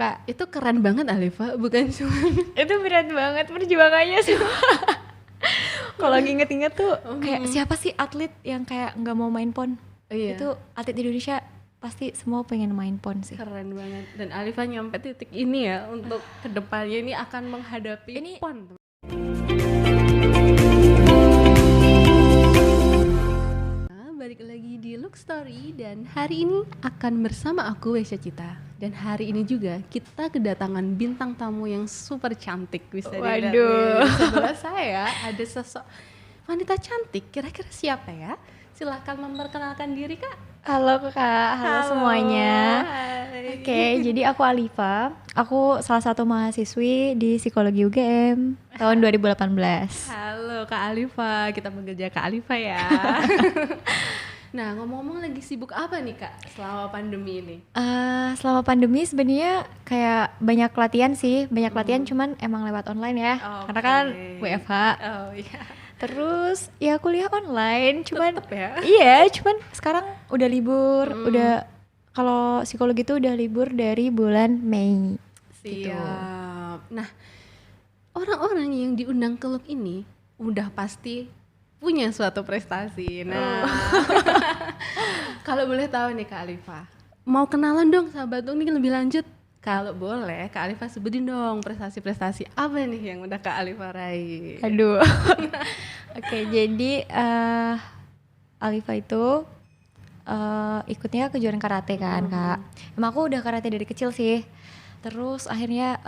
Kak. Itu keren banget Alifa, bukan cuma Itu berat banget perjuangannya sih. Kalau lagi inget-inget tuh kayak siapa sih atlet yang kayak nggak mau main pon? Iya. Itu atlet Indonesia pasti semua pengen main pon sih. Keren banget. Dan Alifa nyampe titik ini ya untuk kedepannya ini akan menghadapi Ini- pon. Balik lagi di Look Story dan hari ini akan bersama aku Wesya Cita. Dan hari ini juga kita kedatangan bintang tamu yang super cantik, bisa dilihat Waduh. nih. Di sebelah saya ada sosok wanita cantik. Kira-kira siapa ya? Silahkan memperkenalkan diri Kak. Halo Kak, halo semuanya. Hai. Oke, jadi aku Alifa. Aku salah satu mahasiswi di Psikologi UGM tahun 2018. Halo Kak Alifa, kita panggil Kak Alifa ya. Nah, ngomong-ngomong lagi sibuk apa nih Kak selama pandemi ini? Selama pandemi sebenarnya kayak banyak latihan sih, banyak latihan cuman emang lewat online ya. Karena kan WFH. Oh iya. Terus ya kuliah online, cuman Tetep ya. iya, cuman sekarang udah libur, udah kalau psikologi itu udah libur dari bulan Mei. Gitu. Siap. Nah, orang-orang yang diundang ke Look ini udah pasti punya suatu prestasi. Nah, kalau boleh tahu nih Kak Alifa, mau kenalan dong sahabat Look ini lebih lanjut? Kalau boleh, Kak Alifa sebutin dong prestasi-prestasi apa nih yang udah Kak Alifa raih. Aduh. Oke, jadi Alifa itu ikutnya kejuaraan karate kan Kak. Emang aku udah karate dari kecil sih. Terus akhirnya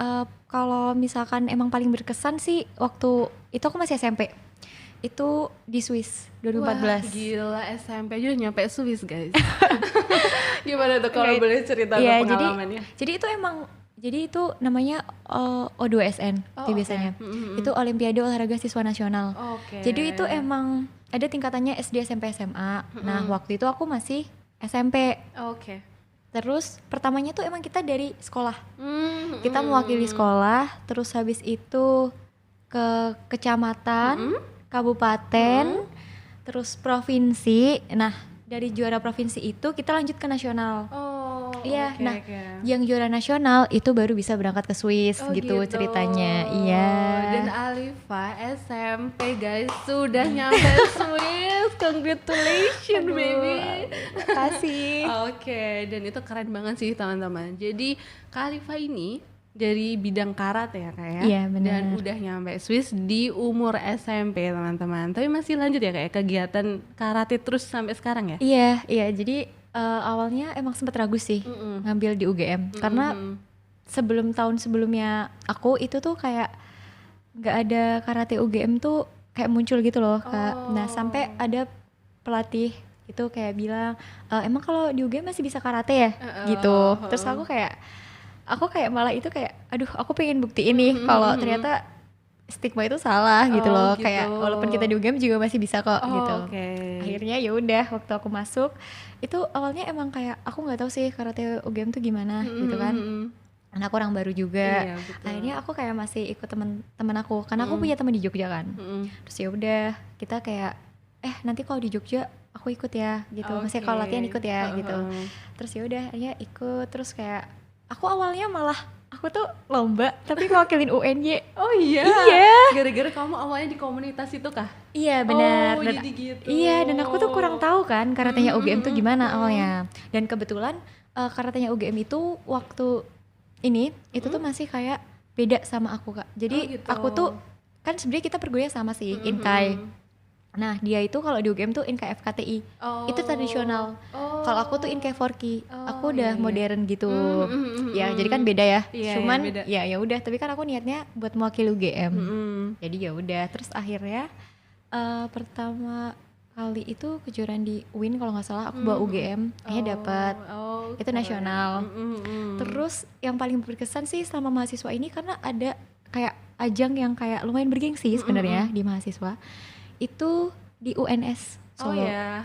kalau misalkan emang paling berkesan sih waktu itu aku masih SMP. Itu di Swiss 2014. Wah, gila SMP aja udah nyampe Swiss guys. Gimana tuh kalau boleh cerita Iya, pengalamannya? jadi itu namanya O2SN Oh, itu biasanya. oke. Itu Olimpiade Olahraga Siswa Nasional. Oke. Jadi itu emang ada tingkatannya SD, SMP, SMA. Nah, waktu itu aku masih SMP. Oke. Terus pertamanya tuh emang kita dari sekolah. Kita mewakili sekolah, terus habis itu ke kecamatan, kabupaten, terus provinsi. Nah, dari juara provinsi itu kita lanjut ke nasional. Oh, Iya, oke, nah oke. yang juara nasional itu baru bisa berangkat ke Swiss Oh, gitu ceritanya. Iya. Dan Alifa SMP guys sudah nyampe Swiss. Congratulations baby. Kasih. Oke, dan itu keren banget sih teman-teman. Jadi Kak Alifa ini dari bidang karate ya Kak ya? Iya, benar. Dan udah nyampe Swiss di umur SMP teman-teman. Tapi masih lanjut ya kayak kegiatan karate terus sampai sekarang ya? Iya. Jadi awalnya emang sempat ragu sih ngambil di UGM karena tahun sebelumnya aku itu tuh kayak nggak ada karate UGM tuh kayak muncul gitu loh Kak. Nah sampai ada pelatih itu kayak bilang emang kalau di UGM masih bisa karate ya gitu. Terus aku kayak malah itu kayak aduh aku pengen buktiin nih kalau ternyata stigma itu salah gitu loh. Gitu. Kayak walaupun kita di UGM juga masih bisa kok gitu. Oke. Akhirnya ya udah waktu aku masuk itu awalnya emang kayak aku nggak tahu sih karate UGM tuh gimana gitu kan. Karena aku orang baru juga. Iya, betul. Akhirnya aku kayak masih ikut teman-teman aku karena aku punya teman di Jogja kan. Terus ya udah kita kayak nanti kalau di Jogja aku ikut ya gitu. Masih kalau latihan ikut ya gitu. Terus ya udah akhirnya ikut terus kayak aku awalnya malah aku tuh lomba tapi ngewakilin UNY. Oh iya? Iya. Gara-gara kamu awalnya di komunitas itu kah? Iya benar. Oh, jadi gitu. Iya, dan aku tuh kurang tahu kan karatenya UGM tuh gimana awalnya. Dan kebetulan karatenya UGM itu waktu ini itu tuh masih kayak beda sama aku Kak. Jadi gitu. aku tuh kan sebenarnya kita perguruan sama sih Inkai. Nah dia itu kalau di UGM tuh Inkai FKTI. Itu tradisional. Kalau aku tuh Inkai Forki. Aku udah modern gitu. Ya jadi kan beda ya. Iya, Cuman beda. ya udah. Tapi kan aku niatnya buat mewakili UGM. Jadi ya udah. Terus akhirnya pertama kali itu kejuaraan di UIN kalau nggak salah aku bawa UGM. Akhirnya dapat. Itu nasional. Terus yang paling berkesan sih selama mahasiswa ini karena ada kayak ajang yang kayak lumayan bergengsi sebenarnya di mahasiswa. Itu di UNS Solo. Oh ya.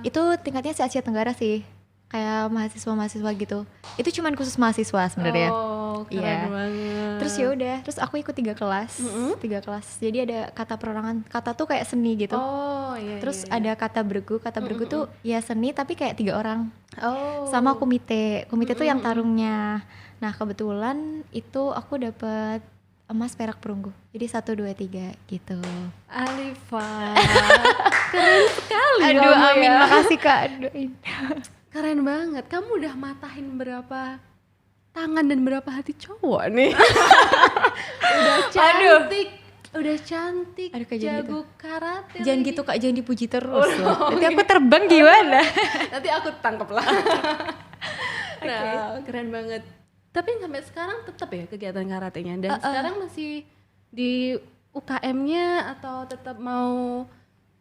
Itu tingkatnya se Asia Tenggara sih. kayak mahasiswa gitu. Itu cuman khusus mahasiswa sebenarnya. Oh, keren banget. Terus ya udah, terus aku ikut 3 kelas. 3 kelas. Jadi ada kata perorangan. Kata tuh kayak seni gitu. Oh, iya. Terus ada kata bergu. Kata bergu tuh ya seni tapi kayak 3 orang. Oh. Sama komite. Komite tuh yang tarungnya. Nah, kebetulan itu aku dapet emas, perak, perunggu. Jadi 1 2 3 gitu. Alifa. Keren sekali. Aduh, amin. Ya. Makasih Kak. Doain. Keren banget. Kamu udah matahin berapa tangan dan berapa hati cowok nih? Udah cantik. Udah cantik. Aduh, Kak, jago karate. Jangan gitu Kak, jangan dipuji terus loh. Nanti aku terbang gimana? Nanti aku tangkep lah. Nah, keren banget. Tapi sampai sekarang tetap ya kegiatan karatenya. Dan sekarang masih di UKM-nya atau tetap mau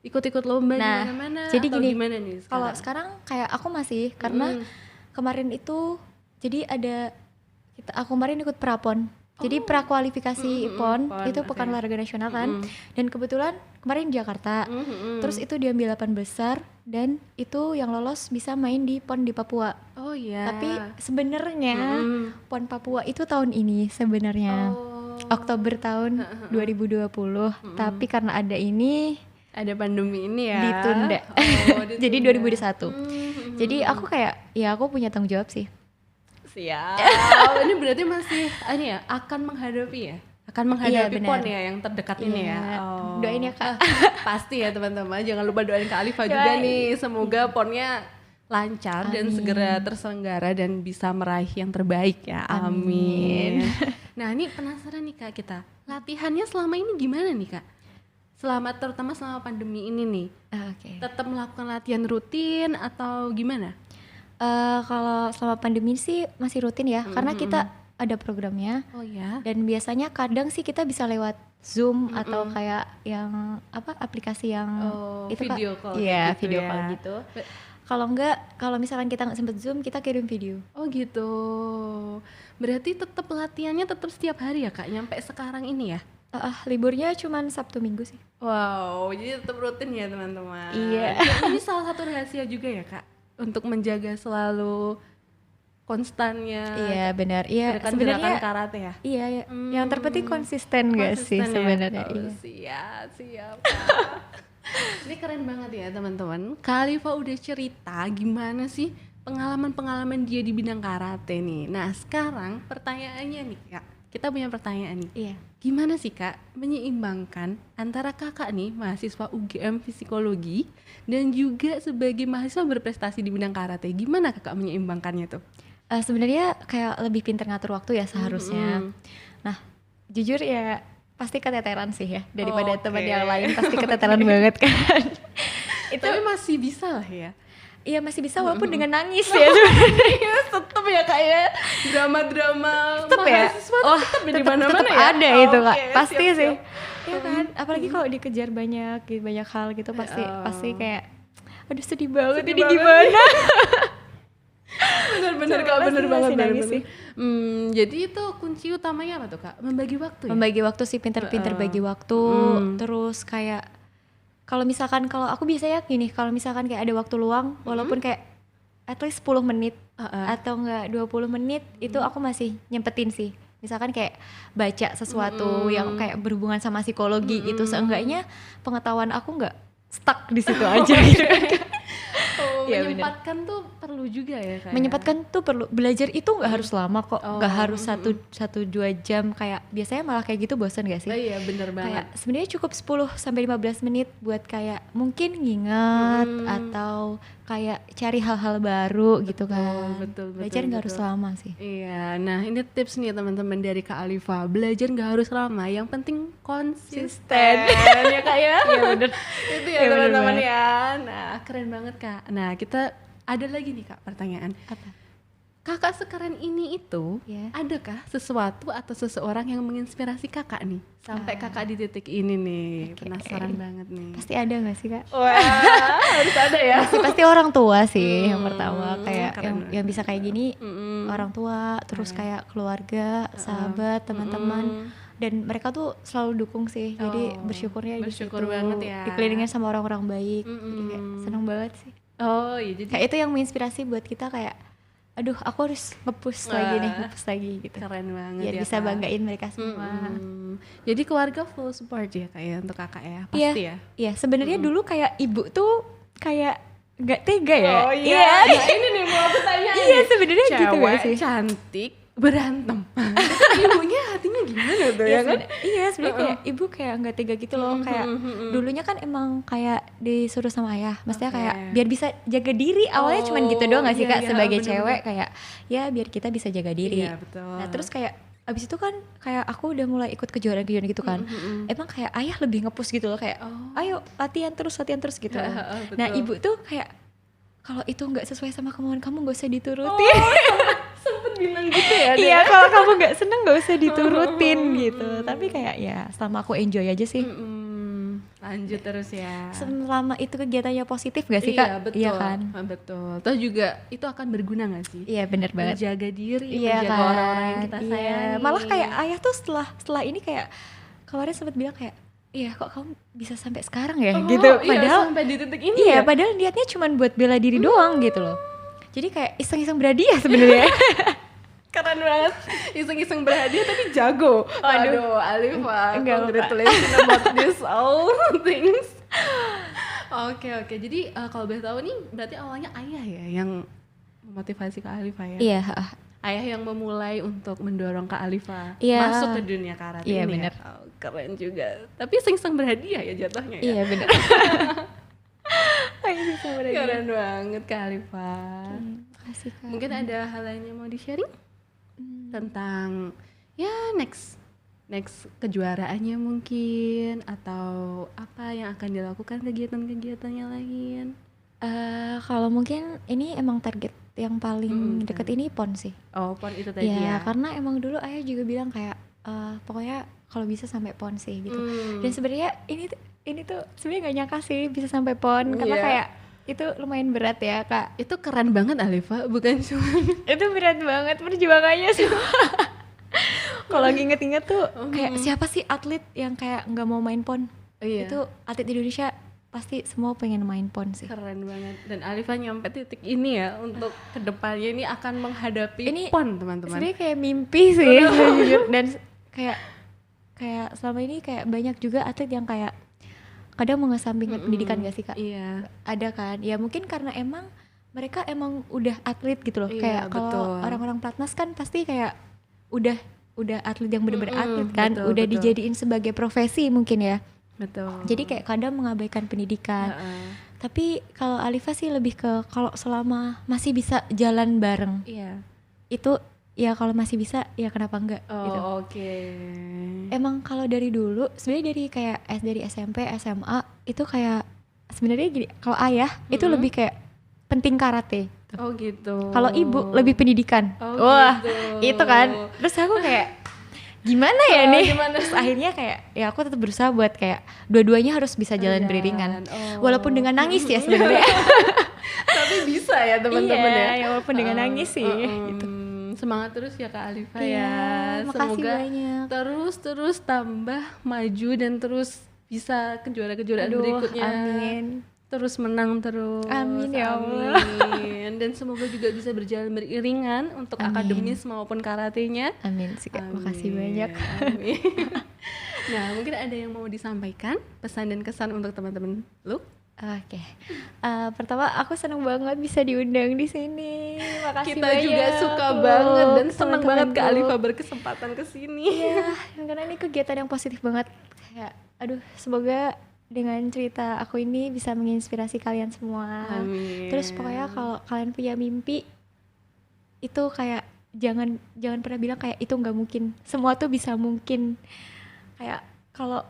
ikut-ikut lomba di mana-mana? Jadi atau gini, gimana nih sekarang? kalau sekarang kayak aku masih karena kemarin itu jadi aku kemarin ikut prapon. Jadi prakualifikasi PON itu Pekan Olahraga Nasional kan. Dan kebetulan kemarin di Jakarta. Terus itu diambil 8 besar dan itu yang lolos bisa main di PON di Papua. Oh iya. Tapi sebenarnya PON Papua itu tahun ini sebenarnya. Oktober tahun 2020. Tapi karena ada pandemi ini ya. Ditunda. Jadi 2021. Jadi aku kayak ya aku punya tanggung jawab sih. Siap. Ini berarti masih akan menghadapi PON ya yang terdekat ini ya. Doain ya Kak. Pasti ya teman-teman. Jangan lupa doain Kak Alifa juga nih. Semoga PON-nya lancar dan segera terselenggara dan bisa meraih yang terbaik ya. Amin. Nah, ini penasaran nih Kak kita. Latihannya selama ini gimana nih Kak? Terutama selama pandemi ini nih. Tetap melakukan latihan rutin atau gimana? Kalau selama pandemi sih masih rutin ya, karena kita ada programnya. Oh ya. Dan biasanya kadang sih kita bisa lewat Zoom atau kayak yang aplikasi yang itu video call. Iya, gitu video ya. call gitu. Kalau misalkan kita nggak sempet Zoom, kita kirim video. Oh gitu. Berarti tetap latihannya tetap setiap hari ya Kak, nyampe sekarang ini ya? Liburnya cuma Sabtu Minggu sih. Wow, jadi tetap rutin ya teman-teman. Iya. Ini salah satu rahasia juga ya Kak, untuk menjaga selalu konstannya. Iya benar. Iya sebenarnya karate ya. Iya. Yang terpenting konsisten gak sih sebenarnya. Siap. Ini keren banget ya teman-teman. Kak Alifa udah cerita gimana sih pengalaman dia di bidang karate nih. Nah sekarang pertanyaannya nih Kak, kita punya pertanyaan nih. Iya. Gimana sih Kak menyeimbangkan antara kakak nih mahasiswa UGM Psikologi dan juga sebagai mahasiswa berprestasi di bidang karate? Gimana Kakak menyeimbangkannya tuh? Sebenarnya kayak lebih pintar ngatur waktu ya seharusnya. Nah jujur ya pasti keteteran sih ya daripada teman yang lain, pasti keteteran banget kan. Itu tapi masih bisa lah ya. Iya masih bisa walaupun dengan nangis ya. Tetep ya Kak ya, drama-drama mahasiswa tetep di mana-mana ya. Ada itu Kak, pasti siap. sih. Iya kan, apalagi kalau dikejar banyak hal gitu pasti kayak aduh sedih banget ini gimana. Bener Kak, bener banget sih. Jadi itu kunci utamanya apa tuh Kak? Membagi waktu ya? Membagi waktu sih, pinter-pinter bagi waktu. Terus kayak kalau aku biasanya gini, kalau misalkan kayak ada waktu luang walaupun kayak at least 10 menit atau enggak 20 menit itu aku masih nyempetin sih. Misalkan kayak baca sesuatu yang kayak berhubungan sama psikologi gitu, seenggaknya pengetahuan aku enggak stuck di situ aja gitu. Ya, menyempatkan tuh perlu juga ya Kak. Menyempatkan tuh perlu. Belajar itu nggak harus lama kok, nggak harus 1-2 jam kayak biasanya malah kayak gitu bosan gak sih? Oh iya bener banget. Kayak sebenarnya cukup 10-15 menit buat kayak mungkin nginget atau kayak cari hal-hal baru gitu kan. Betul. Belajar nggak harus lama sih. Iya, nah ini tips nih teman-teman dari Kak Alifa. Belajar nggak harus lama, yang penting konsisten. Ya Kak ya. Iya bener. Itu ya teman-teman ya. Nah keren banget Kak. Nah kita ada lagi nih Kak pertanyaan. Apa? Kakak sekarang ini itu adakah sesuatu atau seseorang yang menginspirasi kakak nih sampai kakak di titik ini nih? Penasaran banget nih. Pasti ada nggak sih Kak? Wah harus ada ya. Pasti orang tua sih yang pertama, kayak yang bisa kayak gini orang tua, terus kayak keluarga, sahabat, teman-teman. Dan mereka tuh selalu dukung sih, jadi bersyukur banget ya, dikelilingin sama orang-orang baik, jadi kayak seneng banget sih. Oh iya, jadi kayak itu yang menginspirasi buat kita kayak aduh aku harus nge-push lagi nih, nge-push lagi gitu. Keren banget Biar ya, bisa Kak. banggain mereka semua. Jadi keluarga full support ya kayak untuk kakak ya, Iya, pasti ya. iya sebenarnya dulu kayak ibu tuh kayak nggak tega ya. Oh iya. Nah ini nih mau aku tanya. Iya sebenarnya gitu Cewek gak sih? cantik berantem. Ibunya hatinya gimana tuh ya kan? Iya sebenarnya kayak ibu kayak nggak tega gitu loh, kayak dulunya kan emang kayak disuruh sama ayah, maksudnya kayak biar bisa jaga diri, awalnya cuman gitu doang nggak sih iya, Kak, iya, sebagai bener-bener. cewek kayak ya biar kita bisa jaga diri. Iya betul. Nah terus kayak abis itu kan kayak aku udah mulai ikut kejuaraan-kejuaraan gitu kan, emang kayak ayah lebih nge-push gitu loh, kayak ayo latihan terus gitu. Betul. Nah ibu tuh kayak kalau itu nggak sesuai sama kemauan kamu nggak usah diturutin. Sempet bilang gitu ya. Iya kalau kamu nggak seneng nggak usah diturutin gitu. Tapi kayak ya selama aku enjoy aja sih. Lanjut terus ya. Selama itu kegiatannya positif gak sih Iya Kak? betul. Iya kan? Betul. Terus juga itu akan berguna gak sih? Iya bener banget. Menjaga diri, Iya menjaga kan? orang-orang yang kita Iya. sayangi. Malah kayak ayah tuh setelah ini kayak kemarin sempat bilang kayak iya kok kamu bisa sampai sekarang ya gitu. Padahal sampai di titik ini iya ya? padahal niatnya cuma buat bela diri doang gitu loh. Jadi kayak iseng-iseng berhadiah sebenarnya. Keren banget, iseng-iseng berhadiah tapi jago. Aduh, Alifa, Enggak, congratulations about this all things. Oke, jadi kalau boleh tahu nih berarti awalnya ayah ya yang memotivasi Kak Alifa ya? Iya. Ayah yang memulai untuk mendorong Kak Alifa Iya. masuk ke dunia karate Iya, ini bener. ya? Oh, keren juga. Tapi iseng-iseng berhadiah ya jatuhnya ya? Iya bener. Iseng berhadiah. Keren banget Kak Alifa. Makasih Kak. Mungkin ada hal lain yang mau di-sharing? Tentang ya next kejuaraannya mungkin, atau apa yang akan dilakukan kegiatan-kegiatannya lain. Kalau mungkin ini emang target yang paling deket ini PON sih. Oh, PON itu tadi Ya, ya. karena emang dulu ayah juga bilang kayak pokoknya kalau bisa sampai PON sih gitu. Dan sebenarnya ini tuh sebenarnya nggak nyangka sih bisa sampai PON karena Iya. kayak itu lumayan berat ya Kak. Itu keren banget Alifa, bukan cuma Itu berat banget perjuangannya sih. Kalau nginget-inget tuh kayak siapa sih atlet yang kayak nggak mau main PON? iya. Itu atlet Indonesia pasti semua pengen main PON sih. Keren banget. Dan Alifa nyampe titik ini ya untuk kedepannya ini akan menghadapi Ini PON teman-teman. Sebenarnya kayak mimpi sih jujur. Dan kayak selama ini kayak banyak juga atlet yang kayak kadang mengesampingkan pendidikan gak sih Kak? Iya. Ada kan? Ya mungkin karena emang mereka emang udah atlet gitu loh. Iya, Kayak betul. kalau orang-orang pelatnas kan pasti kayak udah atlet yang bener-bener atlet kan, betul, udah betul. dijadiin sebagai profesi mungkin ya. Betul. Jadi kayak kadang mengabaikan pendidikan. Tapi kalau Alifa sih lebih ke kalau selama masih bisa jalan bareng Iya. itu ya kalau masih bisa ya kenapa enggak gitu. Oh, oke. Emang kalau dari dulu sebenarnya dari kayak dari SMP SMA itu kayak sebenarnya gini, kalau ayah itu lebih kayak penting karate. Oh gitu. Kalau ibu lebih pendidikan. Oh, Wah, gitu. itu kan. Terus aku kayak gimana ya nih? gimana? Terus akhirnya kayak ya aku tetap berusaha buat kayak dua-duanya harus bisa jalan beriringan. Walaupun dengan nangis ya sebenarnya. Tapi bisa ya teman-teman Iya, ya. ya walaupun dengan nangis sih gitu. Semangat terus ya Kak Alifa Iya, ya. makasih Semoga banyak. terus tambah maju dan terus bisa kejuaraan-kejuaraan Aduh, berikutnya. amin. Terus menang terus. Amin, ya Allah. Amin. Dan semoga juga bisa berjalan beriringan untuk Amin. akademis maupun karatenya. Amin sih Kak, makasih Amin. banyak. Amin. Nah, mungkin ada yang mau disampaikan pesan dan kesan untuk teman-teman lu? Oke. Pertama aku seneng banget bisa diundang di sini. Makasih Kita banyak. juga suka banget dan senang banget Kak teman-temanku. Alifa berkesempatan ke sini. Iya, karena ini kegiatan yang positif banget. Kayak aduh, semoga dengan cerita aku ini bisa menginspirasi kalian semua. Amin. Terus pokoknya kalau kalian punya mimpi itu kayak jangan pernah bilang kayak itu nggak mungkin. Semua tuh bisa mungkin. Kayak kalau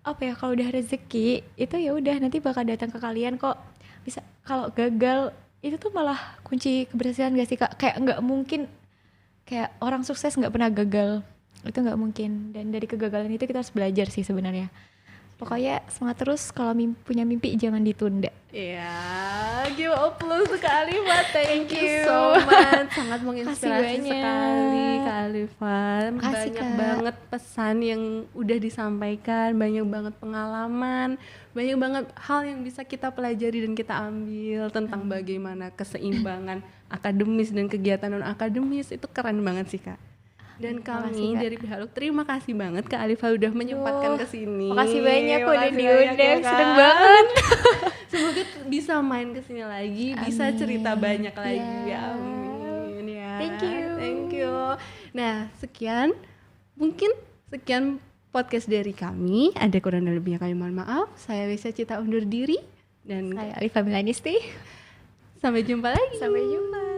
apa ya, kalau udah rezeki itu ya udah nanti bakal datang ke kalian kok. Bisa kalau gagal itu tuh malah kunci keberhasilan gak sih Kak? Kayak nggak mungkin, kayak orang sukses nggak pernah gagal, itu nggak mungkin. Dan dari kegagalan itu kita harus belajar sih sebenarnya. Pokoknya semangat terus, kalau punya mimpi jangan ditunda. Iya, give applause to Kak Alifa. Thank you so much. Sangat menginspirasi sekali Kak Alifa. Banyak banget pesan yang udah disampaikan, banyak banget pengalaman, banyak banget hal yang bisa kita pelajari dan kita ambil tentang bagaimana keseimbangan akademis dan kegiatan non akademis. Itu keren banget sih Kak. Dan kami dari pihak LUK terima kasih banget Kak Alifa udah menyempatkan kesini. Makasih banyak udah diundang, seneng banget. Semoga bisa main kesini lagi, bisa cerita banyak lagi. Amin ya. Thank you. Nah, sekian podcast dari kami. Ada kurang dan lebihnya kami mohon maaf. Saya Wesya Cita undur diri dan saya Alifa Milanisti. Sampai jumpa lagi. Sampai jumpa.